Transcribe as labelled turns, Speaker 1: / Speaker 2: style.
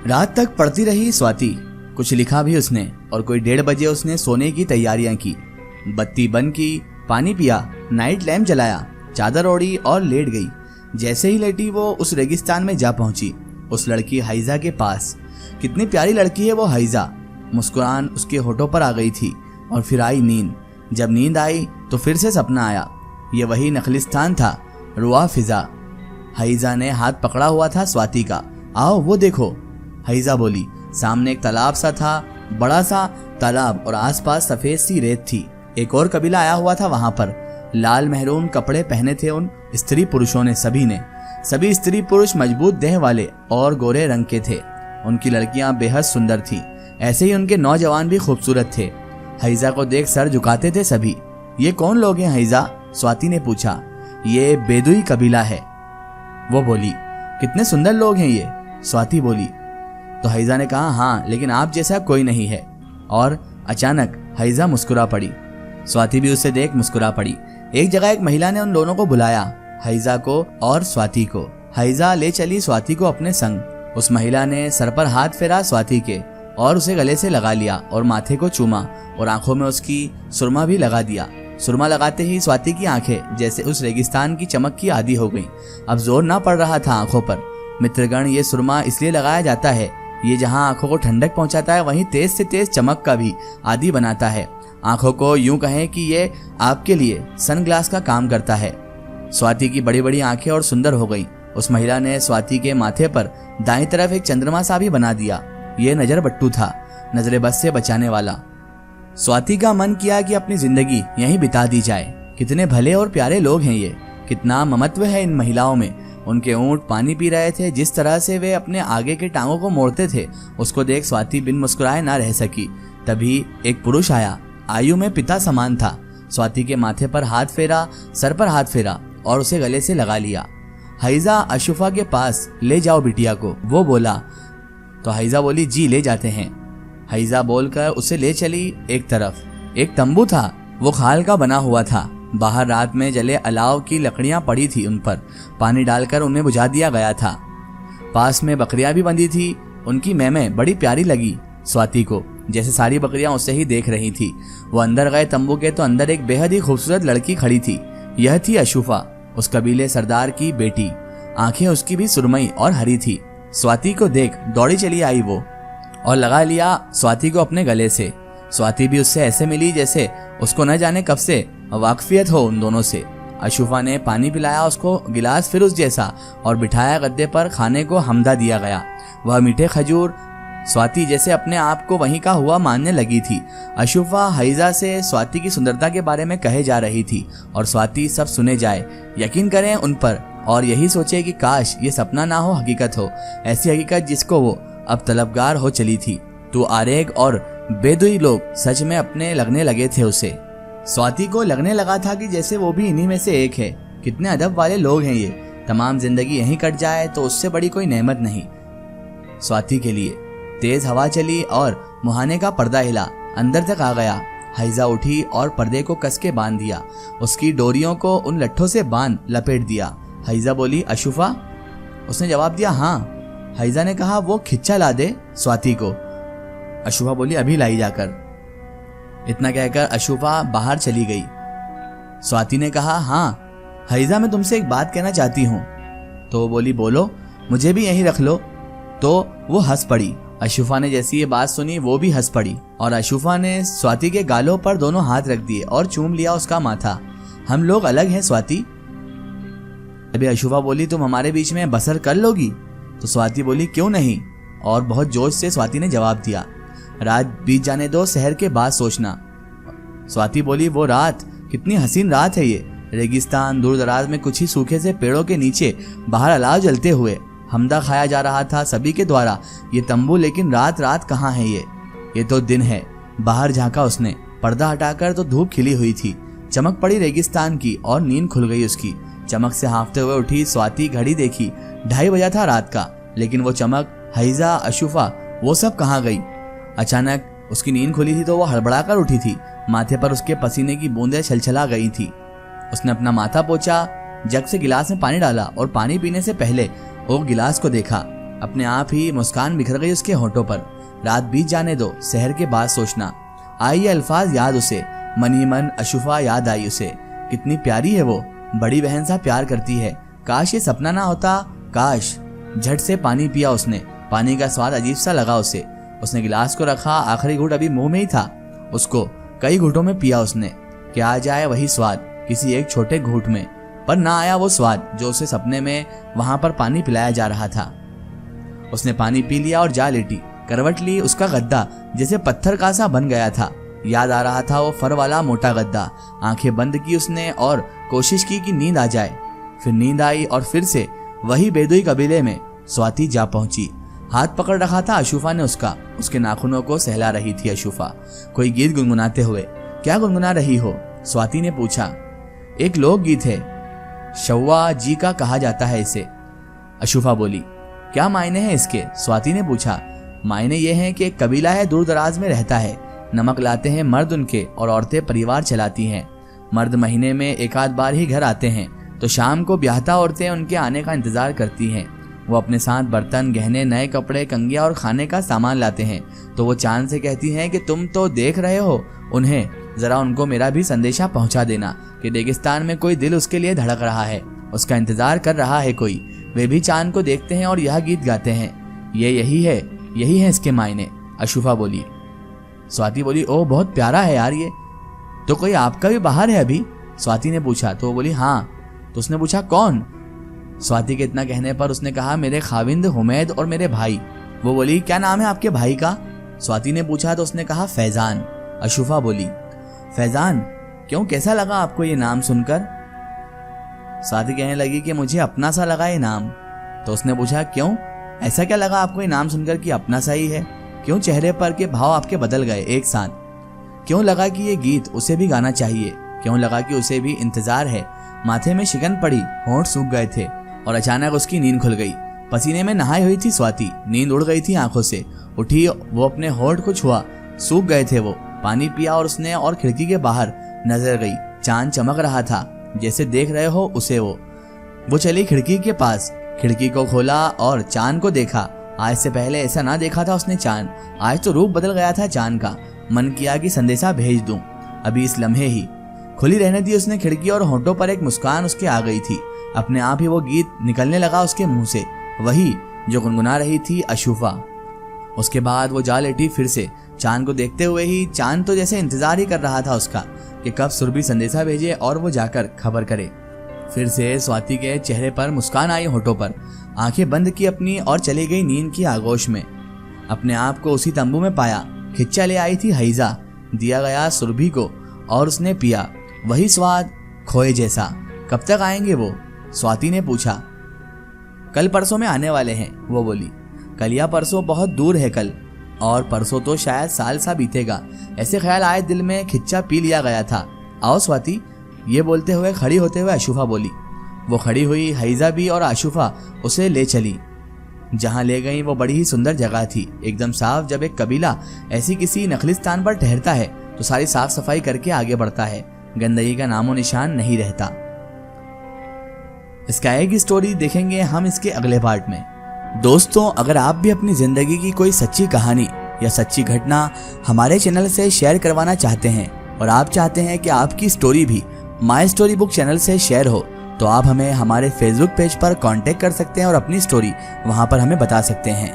Speaker 1: रात तक पढ़ती रही स्वाति। कुछ लिखा भी उसने और कोई 1:30 बजे उसने सोने की तैयारियां की। बत्ती बंद की, पानी पिया, नाइट लैम्प जलाया, चादर ओढ़ी और लेट गई। जैसे ही लेटी वो उस रेगिस्तान में जा पहुंची, उस लड़की हाइजा के पास। कितनी प्यारी लड़की है वो हाइजा। मुस्कुरान उसके होठों पर आ गई थी और फिर आई नींद। जब नींद आई तो फिर से सपना आया। ये वही नखलिस्तान था, रुआ फिजा। हाइजा ने हाथ पकड़ा हुआ था स्वाति का। आओ वो देखो, हाइजा बोली। सामने एक तालाब सा था, बड़ा सा तालाब, और आसपास सफेद सी रेत थी। एक और कबीला आया हुआ था वहां पर। लाल मेहरून कपड़े पहने थे उन स्त्री पुरुषों ने, सभी ने। सभी स्त्री पुरुष मजबूत देह वाले और गोरे रंग के थे। उनकी लड़कियां बेहद सुंदर थीं। ऐसे ही उनके नौजवान भी खूबसूरत थे। हाइजा को देख सर झुकाते थे सभी। ये कौन लोग हैं हाइजा? स्वाति ने पूछा। ये बेदुई कबीला है, वो बोली। कितने सुंदर लोग हैं ये, स्वाति बोली। तो हाइजा ने कहा, हाँ, लेकिन आप जैसा कोई नहीं है। और अचानक हाइजा मुस्कुरा पड़ी। स्वाति भी उसे देख मुस्कुरा पड़ी। एक जगह एक महिला ने उन दोनों को बुलाया, हाइजा को और स्वाति को। हाइजा ले चली स्वाति को अपने संग। उस महिला ने सर पर हाथ फेरा स्वाति के और उसे गले से लगा लिया और माथे को चूमा और आंखों में उसकी सुरमा भी लगा दिया। सुरमा लगाते ही स्वाति की आंखें जैसे उस रेगिस्तान की चमक की आदी हो गईं। अब जोर ना पड़ रहा था आंखों पर। मित्रगण, ये सुरमा इसलिए लगाया जाता है, ये जहां आंखों को ठंडक पहुंचाता है वहीं तेज से तेज चमक का भी आदी बनाता है। आंखों को यूं कहें कि ये आपके लिए सनग्लास का काम करता है। स्वाति की बड़ी बड़ी आंखें और सुंदर हो गईं। उस महिला ने स्वाति के माथे पर दाईं तरफ एक चंद्रमा सा भी बना दिया। ये नजर बट्टू था, नजरे बस से बचाने वाला। स्वाति का मन किया कि अपनी जिंदगी यहीं बिता दी जाए। कितने भले और प्यारे लोग हैं ये, कितना ममत्व है इन महिलाओं में। उनके ऊंट पानी पी रहे थे। जिस तरह से वे अपने आगे के टांगों को मोड़ते थे, उसको देख स्वाति बिन मुस्कुराए ना रह सकी। तभी एक पुरुष आया, आयु में पिता समान था। स्वाति के माथे पर हाथ फेरा, सर पर हाथ फेरा और उसे गले से लगा लिया। हाइजा, अशुफा के पास ले जाओ बिटिया को, वो बोला। तो हाइजा बोली, जी ले जाते हैं। हाइजा बोलकर उसे ले चली एक तरफ। एक तंबू था, वो खाल का बना हुआ था। बाहर रात में जले अलाव की लकड़ियां पड़ी थी, उन पर पानी डालकर उन्हें बुझा दिया गया था। पास में बकरियां भी बंधी थी। उनकी मैमें बड़ी प्यारी लगी स्वाति को, जैसे सारी बकरियां उसे ही देख रही थी। वो अंदर गए तंबू के तो अंदर एक बेहद ही खूबसूरत लड़की खड़ी थी। यह थी अशुफा, उस कबीले सरदार की बेटी। आंखें उसकी भी सुरमई और हरी थी। स्वाति को देख दौड़ी चली आई वो और लगा लिया स्वाति को अपने गले से। स्वाति भी उससे ऐसे मिली जैसे उसको न जाने कब से वाकफियत हो उन दोनों से। अशुफा ने पानी पिलाया उसको गिलास फिर उस जैसा और बिठाया गद्दे पर। खाने को हमदा दिया गया, वह मीठे खजूर। स्वाति जैसे अपने आप को वहीं का हुआ मानने लगी थी। अशुफा हाइजा से स्वाति की सुंदरता के बारे में कहे जा रही थी और स्वाति सब सुने जाए, यकीन करें उन पर और यही सोचे कि काश ये सपना ना हो, हकीकत हो। ऐसी हकीकत जिसको वो अब तलबगार हो चली थी। तो आरेग और बेदुई लोग सच में अपने लगने लगे थे उसे। स्वाति को लगने लगा था कि जैसे वो भी इन्हीं में से एक है। कितने अदब वाले लोग हैं ये। तमाम जिंदगी यहीं कट जाए तो उससे बड़ी कोई नेमत नहीं स्वाति के लिए। तेज हवा चली और मुहाने का पर्दा हिला, अंदर तक आ गया। हाइजा उठी और पर्दे को कस के बांध दिया। उसकी डोरियों को उन लट्ठों से बांध लपेट दिया। हाइजा बोली, अशुफा? उसने जवाब दिया, हाँ। हाइजा ने कहा, वो खिच्चा ला दे स्वाति को। अशुफा बोली, अभी लाई जाकर। इतना कहकर अशुफा बाहर चली गई। स्वाति ने कहा, हाँ हाइजा, मैं तुमसे एक बात कहना चाहती हूँ। तो वो बोली, बोलो, मुझे भी यहीं रख लो। तो वो हंस पड़ी। अशुफा ने जैसी ये बात सुनी वो भी हंस पड़ी और अशुफा ने स्वाति के गालों पर दोनों हाथ रख दिए और चूम लिया उसका माथा। हम लोग अलग हैं स्वाति। अभी अशुफा बोली, तुम हमारे बीच में बसर कर लोगी? तो स्वाति बोली, क्यों नहीं। और बहुत जोश से स्वाति ने जवाब दिया, रात बीत जाने दो, शहर के बाद सोचना। स्वाति बोली, वो रात, कितनी हसीन रात है ये। रेगिस्तान, दूर दराज में कुछ ही सूखे से पेड़ों के नीचे बाहर अलाव जलते हुए हमदा खाया जा रहा था सभी के द्वारा। ये तंबू, लेकिन रात रात कहाँ है ये तो दिन है। बाहर झांका उसने, पर्दा हटाकर तो धूप खिली हुई थी। चमक पड़ी रेगिस्तान की और नींद खुल गई उसकी। चमक से हाँफते हुए उठी स्वाति, घड़ी देखी, 2:30 बजा था रात का। लेकिन वो चमक, हाइजा, अशुफा, वो सब कहाँ गई? अचानक उसकी नींद खुली थी तो वो हड़बड़ा कर उठी थी। माथे पर उसके पसीने की बूंदें छलछला गई थी। उसने अपना माथा पोंछा, जग से गिलास में पानी डाला और पानी पीने से पहले वो गिलास को देखा। अपने आप ही मुस्कान बिखर गई उसके होठों पर। रात बीत जाने दो, शहर के बाद सोचना। आई ये अल्फाज याद उसे, मन ही मन अशुफा याद आई उसे। कितनी प्यारी है वो, बड़ी बहन सा प्यार करती है। काश ये सपना ना होता, काश। झट से पानी पिया उसने। पानी का स्वाद अजीब सा लगा उसे। उसने गिलास को रखा, आखिरी घूंट अभी मुंह में ही था। उसको कई घूंटों में पिया उसने। क्या आ जाए वही स्वाद किसी एक छोटे घूंट में, पर ना आया वो स्वाद जो उसे सपने में वहां पर पानी पिलाया जा रहा था। उसने पानी पी लिया और जा लेटी। करवट ली, उसका गद्दा जैसे पत्थर का सा बन गया था। याद आ रहा था वो फर वाला मोटा गद्दा। आंखें बंद की उसने और कोशिश की कि नींद आ जाए। फिर नींद आई और फिर से वही बेदुई कबीले में स्वाति जा पहुंची। हाथ पकड़ रखा था अशुफा ने उसका। उसके नाखूनों को सहला रही थी अशुफा, कोई गीत गुनगुनाते हुए। क्या गुनगुना रही हो? स्वाति ने पूछा। एक लोक गीत है, शव्वा जी का कहा जाता है इसे, अशुफा बोली। क्या मायने हैं इसके? स्वाति ने पूछा। मायने ये हैं कि एक कबीला है, दूर दराज में रहता है। नमक लाते हैं मर्द उनके और औरतें परिवार चलाती हैं। मर्द महीने में एक आध बार ही घर आते हैं, तो शाम को ब्याहता औरतें उनके आने का इंतजार करती हैं। वो अपने साथ बर्तन, गहने, नए कपड़े, कंगिया और खाने का सामान लाते हैं। तो वो चांद से कहती हैं कि तुम तो देख रहे हो उन्हें, जरा उनको मेरा भी संदेशा पहुंचा देना कि रेगिस्तान में कोई दिल उसके लिए धड़क रहा है, उसका इंतजार कर रहा है कोई। वे भी चांद को देखते हैं और यह गीत गाते हैं। ये यही है इसके मायने, अशुफा बोली। स्वाति बोली, ओह बहुत प्यारा है यार ये। तो कोई आपका भी बाहर है अभी? स्वाति ने पूछा। तो वो बोली हाँ। तो उसने पूछा कौन? स्वाति के इतना कहने पर उसने कहा मेरे खाविंद हुमैद और मेरे भाई। वो बोली क्या नाम है आपके भाई का? स्वाति ने पूछा। तो उसने कहा फैजान। अशुफा बोली फैजान, क्यों, कैसा लगा आपको ये नाम सुनकर? स्वाति कहने लगी कि मुझे अपना सा लगा ये नाम। तो उसने पूछा क्यों, ऐसा क्या लगा आपको ये नाम सुनकर कि अपना सा ही है? क्यों चेहरे पर के भाव आपके बदल गए एक साथ? क्यों लगा कि ये गीत उसे भी गाना चाहिए? क्यों लगा कि उसे भी इंतजार है? माथे में शिकन पड़ी, होंठ सूख गए थे और अचानक उसकी नींद खुल गई। पसीने में नहाई हुई थी स्वाति, नींद उड़ गई थी आंखों से। उठी, वो अपने होंठ को छुआ, सूख गए थे वो। पानी पिया और उसने और खिड़की के बाहर नजर गई। चांद चमक रहा था, जैसे देख रहे हो उसे। वो चली खिड़की के पास, खिड़की को खोला और चांद को देखा। आज से पहले ऐसा ना देखा था उसने चांद। आज तो रूप बदल गया था चांद का। मन किया कि संदेशा भेज दूं अभी इस लम्हे ही। खुली रहने दी उसने खिड़की और होंठों पर एक मुस्कान उसके आ गई थी। अपने आप ही वो गीत निकलने लगा उसके मुंह से, वही जो गुनगुना रही थी अशुफा। उसके बाद वो जा लेटी फिर से, चांद को देखते हुए ही। चांद तो जैसे इंतजार ही कर रहा था उसका कि कब सुरभि संदेशा भेजे और वो जाकर खबर करे। फिर से स्वाति के चेहरे पर मुस्कान आई, होठों पर। आंखें बंद की अपनी और चली गई नींद की आगोश में। अपने आप को उसी तंबू में पाया। खिच्चा ले आई थी हैजा, दिया गया सुरभि को और उसने पिया। वही स्वाद खोए जैसा। कब तक आएंगे वो? स्वाति ने पूछा। कल परसों में आने वाले हैं, वो बोली। कल या परसों बहुत दूर है कल, और परसों तो शायद साल सा बीतेगा। ऐसे ख्याल आए दिल में, खिच्चा पी लिया गया था। आओ स्वाति, ये बोलते हुए खड़ी होते हुए अशुफा बोली। वो खड़ी हुई, हैजा भी और अशुफा उसे ले चली। जहां ले गई वो बड़ी ही सुंदर जगह थी, एकदम साफ। जब एक कबीला ऐसी किसी नखलिस्तान पर ठहरता है तो सारी साफ सफाई करके आगे बढ़ता है, गंदगी का नामो निशान नहीं रहता। इसका एक स्टोरी देखेंगे हम इसके अगले पार्ट में। दोस्तों, अगर आप भी अपनी जिंदगी की कोई सच्ची कहानी या सच्ची घटना हमारे चैनल से शेयर करवाना चाहते हैं और आप चाहते हैं कि आपकी स्टोरी भी माय स्टोरी बुक चैनल से शेयर हो, तो आप हमें हमारे फेसबुक पेज पर कांटेक्ट कर सकते हैं और अपनी स्टोरी वहां पर हमें बता सकते हैं।